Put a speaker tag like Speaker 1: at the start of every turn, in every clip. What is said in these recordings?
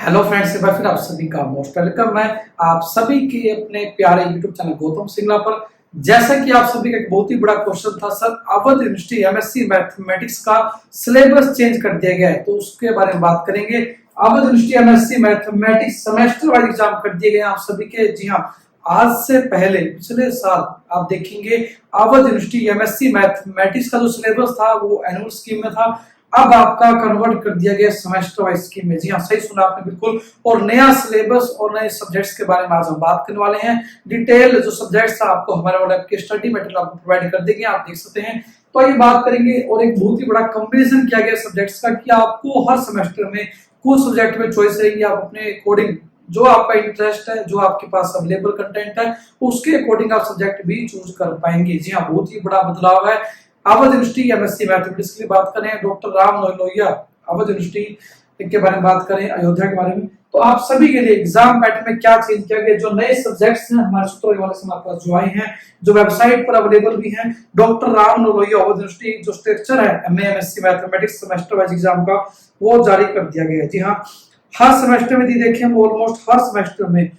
Speaker 1: Hello friends, एक बार फिर आप सभी का मोस्ट वेलकम है आप सभी के अपने प्यारे यूट्यूब चैनल गौतम सिंगला पर। जैसा कि आप सभी का एक बहुत ही बड़ा क्वेश्चन था sir, Awadh university MSc mathematics का सिलेबस चेंज कर दिया गया है, तो उसके बारे में बात करेंगे। Awadh university MSc mathematics semester wise exam कर दिए गए आप सभी के। जी हाँ, आज से पहले पिछले साल आप देखेंगे अवध यूनिवर्सिटी एमएससी मैथमेटिक्स का जो सिलेबस था वो एनुअल स्कीम में था, अब आपका कन्वर्ट कर दिया गया सेमेस्टर वाइज स्कीम में। जी हाँ, सही सुना आपने बिल्कुल। और नया सिलेबस और नए सब्जेक्ट्स के बारे में आज हम बात करने वाले हैं। डिटेल जो सब्जेक्ट्स था आपको हमारे वाले के स्टडी मटेरियल आपको प्रोवाइड कर देंगे, आप देख सकते हैं। तो ये बात करेंगे और एक बहुत ही बड़ा कंपैरिजन किया गया सब्जेक्ट्स का कि आपको हर सेमेस्टर में कुछ सब्जेक्ट में चॉइस रहेगी, आप अपने अकॉर्डिंग जो आपका इंटरेस्ट है, जो आपके पास अवेलेबल कंटेंट है, उसके अकॉर्डिंग आप सब्जेक्ट भी चूज कर पाएंगे। जी हाँ, बहुत ही बड़ा बदलाव है। अवध यूनिवर्सिटी एमएससी मैथमेटिक्स की बात करें, डॉक्टर राम लोहिया अवध यूनिवर्सिटी के बारे में बात करें, अयोध्या के बारे में, तो आप सभी के लिए एग्जाम पैटर्न में क्या चेंज किया गया, जो नए सब्जेक्ट्स हैं हमारे सूत्रों वाले से हमारे पास जो आए हैं, जो वेबसाइट पर अवेलेबल भी हैं। डॉक्टर राम लोहिया अवध यूनिवर्सिटी जो स्ट्रक्चर है MA MSc mathematics semester wise exam का, वो जारी कर दिया गया है। जी हाँ, हर सेमेस्टर में देखें ऑलमोस्ट हर सेमेस्टर में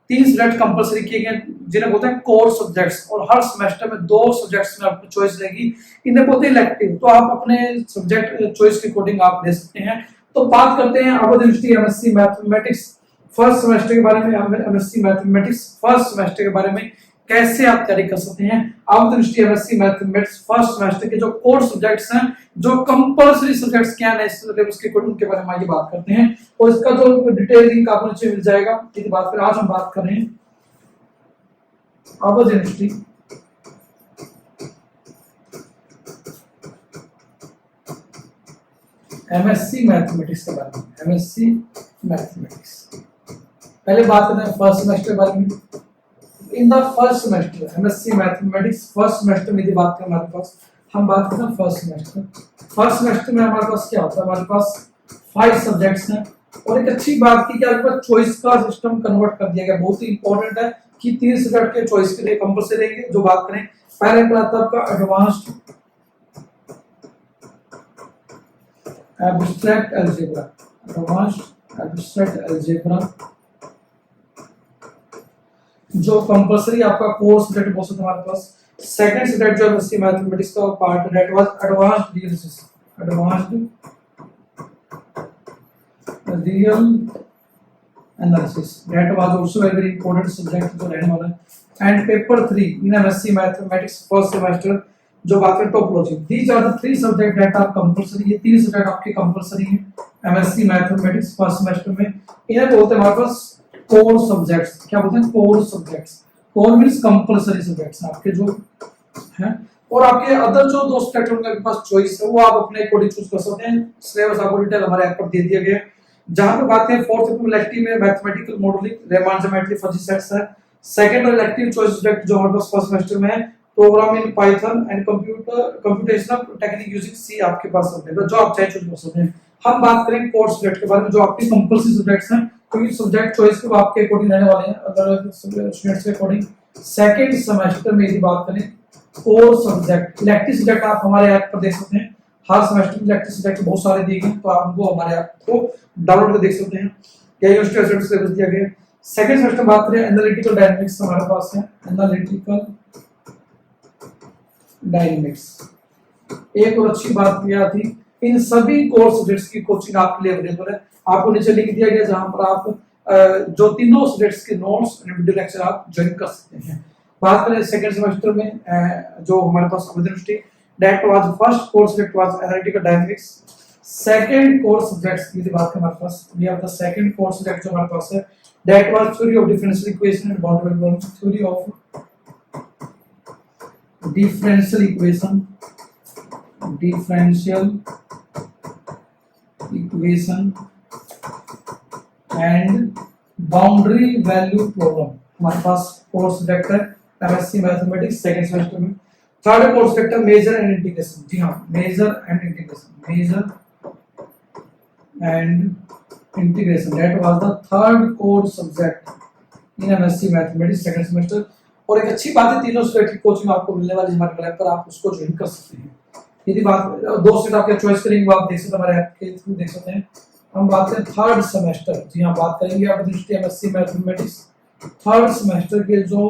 Speaker 1: 3 सब्जेक्ट कंपलसरी किए गए जिन्हें बोलते हैं कोर सब्जेक्ट्स, और हर सेमेस्टर में 2 सब्जेक्ट्स में आपकी चॉइस रहेगी, इन्हें बोलते हैं इलेक्टिव। तो आप अपने सब्जेक्ट चॉइस के अकॉर्डिंग आप ले सकते हैं। तो बात करते हैं Awadh university MSc mathematics first semester के बारे में। एमएससी मैथमेटिक्स फर्स्ट सेमेस्टर के बारे में कैसे आप तैयारी कर सकते हैं। Awadh university MSc mathematics first semester के जो कोर सब्जेक्ट्स हैं, जो कंपलसरी सब्जेक्ट्स क्या है सिलेबस के अकॉर्डिंग, उनके बारे में आगे बात करते हैं, और इसका जो डिटेल लिंक आपको नीचे मिल जाएगा। इसकी बात करें, आज हम बात कर रहे हैं अवध यूनिवर्सिटी एमएससी मैथमेटिक्स के बारे में। एमएससी मैथमेटिक्स पहले बात करते हैं फर्स्ट सेमेस्टर के बारे में। In the first semester MSc mathematics first semester में बात करें, हमारे पास हम बात करते हैं फर्स्ट सेमेस्टर। फर्स्ट सेमेस्टर में हमारे पास क्या होता है, हमारे पास 5 सब्जेक्ट्स हैं, और एक अच्छी बात की कि आपके पास चॉइस का सिस्टम कन्वर्ट कर दिया गया। बहुत ही इंपॉर्टेंट है कि 3 सब्जेक्ट के चॉइस के लिए कंपलसरी रहेंगे। जो बात करें, पहले आता है आपका advanced abstract algebra. Advanced abstract algebra जो कंपलसरी आपका कोर्स सब्जेक्ट बोल सकते हैं हमारे पास। सेकंड सब्जेक्ट जो एमएससी मैथमेटिक्स का part that was advanced analysis. Advanced real analysis that was also a very important subject जो रहने वाला है। And paper 3 in MSc mathematics first semester जो बात करें topology. These are the 3 subject that are compulsory. ये 3 subject आपके compulsory हैं एमएससी मैथमेटिक्स फर्स्ट सेमेस्टर में। इन्हें बोलते हैं हमारे पास कोर सब्जेक्ट्स। क्या बोलते हैं? Core subjects. Core means compulsory subjects आपके जो हैं, और आपके अदर जो 2 सब्जेक्ट होंगे आपके पास चॉइस है, वो आप अपने अकॉर्डिंग चूज कर सकते हैं। सिलेबस आपको डिटेल हमारे ऐप पर दे दिया गया है। जहां पे बात है फोर्थ इलेक्टिव में mathematical modelling Riemann geometry fuzzy sets है। सेकंड इलेक्टिव चॉइस सब्जेक्ट जो हमारे पास फर्स्ट सेमेस्टर में है, programming in Python and computational technique using C आपके पास अवेलेबल है, जो आप चाहे चूज कर सकते हैं। हम बात करें कोर सब्जेक्ट के बारे में, जो आपके कंपलसरी सब्जेक्ट्स हैं, क्योंकि सब्जेक्ट चॉइस के आपके अकॉर्डिंग रहने वाले हैं अगर स्टूडेंट्स के अकॉर्डिंग। सेकंड सेमेस्टर में यदि बात करें कोर सब्जेक्ट इलेक्टिव सब्जेक्ट आप हमारे ऐप पर देख सकते हैं। हर सेमेस्टर में इलेक्टिव सब्जेक्ट बहुत सारे दिए गए, तो आप उनको हमारे ऐप को डाउनलोड कर देख सकते हैं। क्या यूनिवर्सिटी सिलेबस दिया गया है। सेकंड सेमेस्टर में बात करें एनालिटिकल डायनामिक्स हमारे पास है। एनालिटिकल डायनामिक्स एक और अच्छी बात क्या थी, इन सभी कोर्स सब्जेक्ट्स की कोचिंग आपके लिए अवेलेबल है। आपको नीचे लिंक दिया गया जहां पर आप जो तीनों सब्जेक्ट्स के नोट्स और वीडियो लेक्चर आप ज्वाइन कर सकते हैं। बात करें सेकंड सेमेस्टर में जो हमारे पास Awadh university that was first course subject was analytical dynamics. Second course subjects की बात करें, हमारे पास we have the second course subject जो हमारे पास है that was theory of differential equation and boundary problems. Theory of differential equation and boundary value problem हमारे पास कोर्स सब्जेक्ट है एमएससी मैथमेटिक्स सेकंड सेमेस्टर में। थर्ड कोर्स सब्जेक्ट है measure and integration. जी हाँ, major and integration that was the third course subject in MSc mathematics second semester. और एक अच्छी बात है, तीनों सब्जेक्ट की कोचिंग आपको मिलने वाली है हमारे ऐप पर, आप उसको ज्वाइन कर सकते हैं। यदि बात 2 सेट आपके चॉइस करेंगे, वो आप देख सकते हैं हमारे ऐप के थ्रू देख सकते हैं। हम बात करें थर्ड सेमेस्टर, जी हाँ बात करेंगे आप एमएससी मैथमेटिक्स थर्ड सेमेस्टर के जो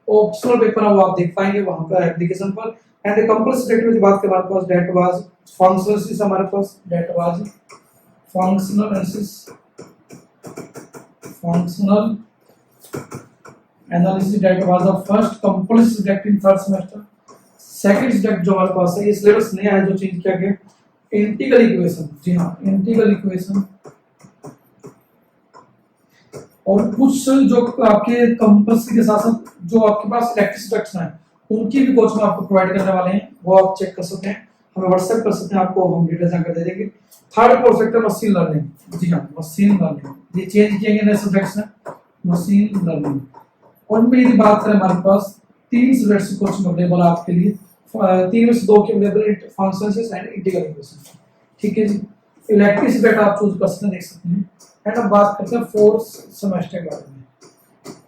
Speaker 1: ऑप्शनल पेपर है वो आप देख पाएंगे वहां पर एप्लीकेशन पर। एंड कंपल्सरी डेट में बात करें हमारे पास डेट वाज फंक्शनल एनालिसिस, हमारे पास that was functional analysis, functional analysis that was the first compulsory subject in third semester. Second subject जो हमारे पास है, ये सिलेबस नया है जो चेंज किया गया, इंटीग्रल इक्वेशन, जी हाँ इंटीग्रल इक्वेशन। और कुछ जो आपके कंपल्सरी के साथ साथ जो आपके पास इलेक्टिव सब्जेक्ट्स हैं उनकी भी कोचिंग आपको प्रोवाइड करने वाले हैं, वो आप चेक कर सकते हैं, हमें व्हाट्सएप कर सकते हैं, आपको हम डिटेल्स जानकर दे देंगे। Third course sector machine learning, जी हाँ मशीन लर्निंग, ये चेंज किए गए नए सब्जेक्ट्स हैं मशीन लर्निंग। उनमें यदि बात करें हमारे पास 3 सब्जेक्ट्स की कोचिंग अवेलेबल है आपके लिए, 3 में से 2 की available functions and integral equation, ठीक है जी। इलेक्टिव सब्जेक्ट आप चूज कर सकते हैं, देख सकते हैं। एंड अब बात करते हैं फोर्थ सेमेस्टर के बारे में,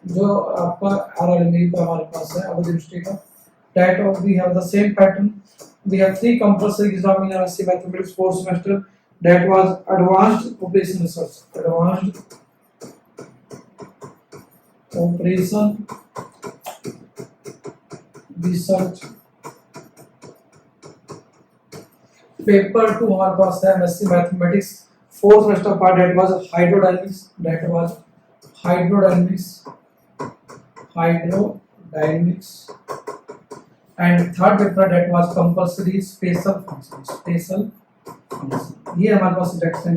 Speaker 1: जो आपका आरआरएमई का हमारे पास है अवध यूनिवर्सिटी का। That of we have the same pattern, we have 3 compulsory exam in MSc mathematics fourth semester, that was advanced operation research, advanced operation research. Paper 2 हमारे पास है MSc mathematics fourth semester part, that was hydrodynamics, that was hydrodynamics, hydrodynamics. And third paper that was compulsory special function, special function. ये हमारे पास subjects हैं,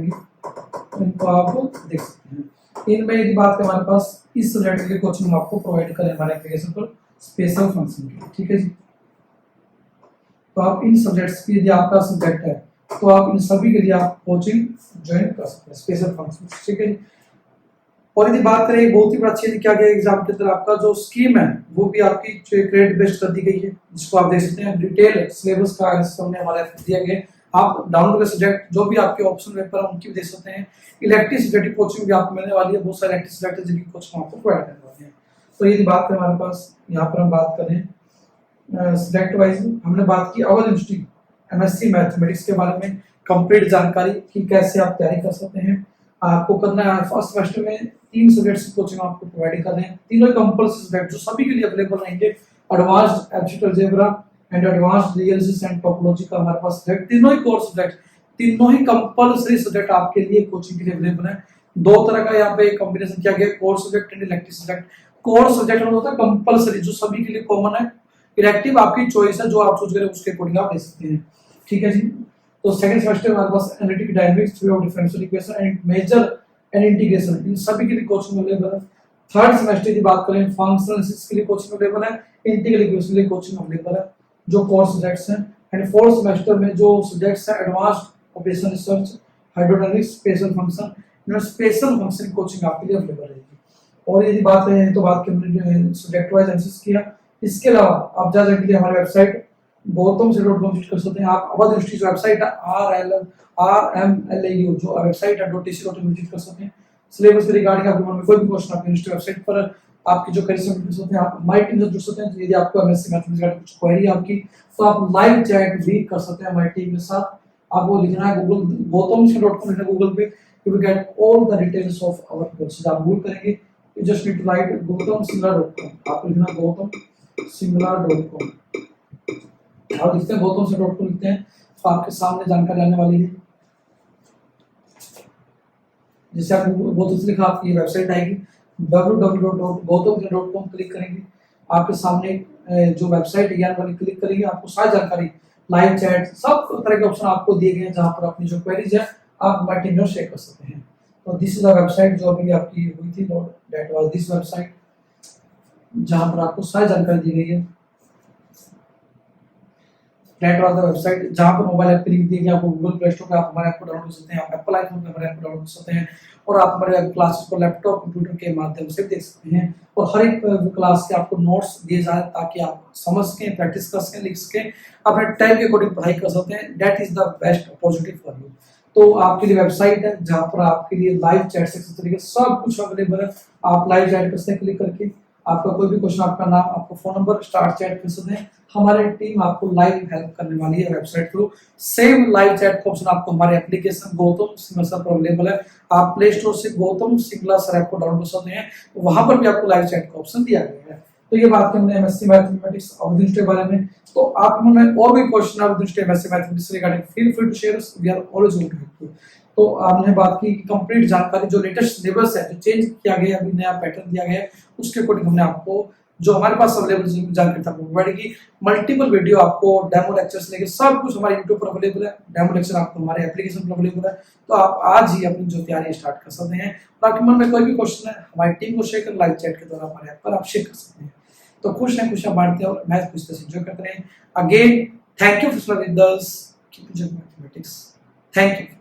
Speaker 1: इनको आप देख सकते हैं। इनमें यदि बात करें हमारे पास इस सब्जेक्ट के कोचिंग आपको प्रोवाइड करें हमारे एप्लीकेशन पर स्पेशल फंक्शन के, ठीक है जी। तो आप इन सब्जेक्ट्स की यदि आपका सब्जेक्ट है तो आप इन सभी के लिए आप कोचिंग ज्वाइन कर सकते हैं स्पेशल फंक्शन, ठीक है जी। और यदि बात करें बहुत ही बड़ा चीज क्या गया एग्जाम के अंदर, आपका जो स्कीम है वो भी आपकी क्रेडिट बेस्ड कर दी गई है, जिसको आप देख सकते हैं। डिटेल सिलेबस का हमने हमारे दिया गया, आप डाउन कर सब्जेक्ट जो भी आपके ऑप्शन पेपर है उनकी भी देख सकते हैं। इलेक्टिव सब्जेक्ट की कोचिंग भी आपको मिलने वाली है, बहुत सारे इलेक्टिव सब्जेक्ट जिनकी कोचिंग आपको प्रोवाइड करने वाली है। तो यदि बात करें हमारे पास यहाँ पर हम बात करें सब्जेक्ट वाइज, हमने बात की अवध यूनिवर्सिटी एमएससी मैथमेटिक्स के बारे में कंप्लीट जानकारी की कैसे आप तैयारी कर सकते हैं। आपको करना है फर्स्ट सेमेस्टर में 3 सब्जेक्ट्स की कोचिंग आपको प्रोवाइड कर रहे हैं, तीनों कंपल्सरी सब्जेक्ट जो सभी के लिए अवेलेबल रहेंगे। Advanced abstract algebra and advanced realistics and topology का हमारे पास सब्जेक्ट, तीनों ही कोर्स सब्जेक्ट, तीनों ही कंपल्सरी सब्जेक्ट आपके लिए कोचिंग के लिए अवेलेबल है। 2 तरह का यहाँ पे कॉम्बिनेशन किया गया, course subject and elective subject. Course subject होता है कंपल्सरी जो सभी के लिए कॉमन है, इलेक्टिव आपकी चॉइस है, जो आप चूज करें उसके अकॉर्डिंग आप ले सकते हैं, ठीक है जी। तो सेकंड सेमेस्टर हमारे पास analytic dynamics, theory of differential equation and measure and integration, इन सभी के लिए कोचिंग अवेलेबल है। थर्ड सेमेस्टर की बात करें फंक्शनल एनालिसिस के लिए कोचिंग अवेलेबल है, इंटीग्रल इक्वेशन के लिए कोचिंग अवेलेबल है, जो कोर्स सब्जेक्ट्स हैं। एंड फोर्थ सेमेस्टर में जो सब्जेक्ट्स हैं advanced operation research, hydrodynamics, special function, इन स्पेशल फंक्शन की कोचिंग आपके लिए अवेलेबल रहेगी। और यदि बात करें तो बात की सब्जेक्ट वाइज एनालिसिस किया, इसके अलावा आप जा सकते हैं हमारी वेबसाइट gautamc.com विजिट कर सकते हैं। आप अवध यूनिवर्सिटी की वेबसाइट है RMLAU जो वेबसाइट है .tc.in विजिट कर सकते हैं। सिलेबस के रिगार्डिंग आपके मन में कोई भी क्वेश्चन आपकी यूनिवर्सिटी वेबसाइट पर आपकी जो क्वेरी सबमिट कर सकते हैं, आप हमारी टीम से जुड़ सकते हैं। यदि आपको एमएससी मैथमेटिक्स का कुछ क्वेरी आपकी, तो आप लाइव चैट भी कर सकते हैं हमारी टीम के साथ। आपको लिखना है गूगल gautamc.com लिखना गूगल पे, you will get all the details of our courses. आप गूगल करेंगे, you just need to write gautamsingla.com, आपको लिखना gautamsingla.com, आप लिखते हैं gautamsingla.com लिखते हैं तो आपके सामने जानकारी आने वाली है। जैसे आप गौतम से लिखा आपकी वेबसाइट आएगी www.gautamsingla.com, क्लिक करेंगे आपके सामने जो वेबसाइट है वाली क्लिक करेंगे, आपको सारी जानकारी, लाइव चैट, सब तरह के ऑप्शन आपको दिए गए हैं जहां पर अपनी जो क्वेरीज है आप हमारी टीम में शेयर कर सकते हैं। तो दिस इज द वेबसाइट जो अभी आपकी हुई थी, दैट वाज दिस वेबसाइट, जहां पर आपको सारी जानकारी दी गई है। दैट वाज द वेबसाइट जहां पर मोबाइल ऐप की लिंक दी गई है, आपको गूगल प्ले स्टोर पे आप हमारे ऐप को डाउनलोड कर सकते हैं, आप एप्पल आईफोन पे हमारे ऐप को डाउनलोड कर सकते हैं, और आप हमारे क्लासेस को लैपटॉप कंप्यूटर के माध्यम से देख सकते हैं। और हर एक क्लास के आपको नोट्स दिए जाए ताकि आप समझ सकें, प्रैक्टिस कर सकें, लिख सकें, अपने टाइम के अकॉर्डिंग पढ़ाई कर सकते हैं। That is the best opportunity for you. तो आपके लिए वेबसाइट है जहां पर आपके लिए लाइव चैट से तरीके सब कुछ अवेलेबल है। आप लाइव चैट कर सकते हैं क्लिक करके, आपका कोई भी क्वेश्चन, आपका नाम, आपका फोन नंबर, स्टार्ट चैट कर सकते हैं। हमारी टीम आपको लाइव हेल्प करने वाली है website through. Same live chat का ऑप्शन आपको हमारे एप्लीकेशन गौतम सिंगला सर पर अवेलेबल है। आप प्ले स्टोर से गौतम सिंगला सर ऐप को डाउनलोड कर सकते हैं, वहां पर भी आपको लाइव चैट का ऑप्शन दिया गया है। तो ये बात की हमने एमएससी मैथमेटिक्स अवधि के बारे में। तो आप में और भी question Awadh MSc mathematics regarding feel free to share, we are always going to help you. तो आपने बात की कंप्लीट जानकारी, जो लेटेस्ट सिलेबस है, जो चेंज किया गया, अभी नया पैटर्न दिया गया है, उसके अकॉर्डिंग हमने आपको जो हमारे पास अवेलेबल जानकारी था प्रोवाइड की। मल्टीपल वीडियो आपको डेमो लेक्चर्स लेके सब कुछ हमारे यूट्यूब पर अवेलेबल है। डेमो लेक्चर आपको हमारे एप्लीकेशन पर अवेलेबल है। तो आप आज ही अपनी जो तैयारी स्टार्ट कर सकते हैं। और आपके मन में कोई भी क्वेश्चन है, हमारी टीम को शेयर कर, लाइव चैट के द्वारा हमारे ऐप पर आप शेयर कर सकते हैं। तो खुश हैं, खुशियां बांटते हैं और मैथ पूछते से एंजॉय करते हैं। Again thank you for with us, keep enjoying mathematics. Thank you.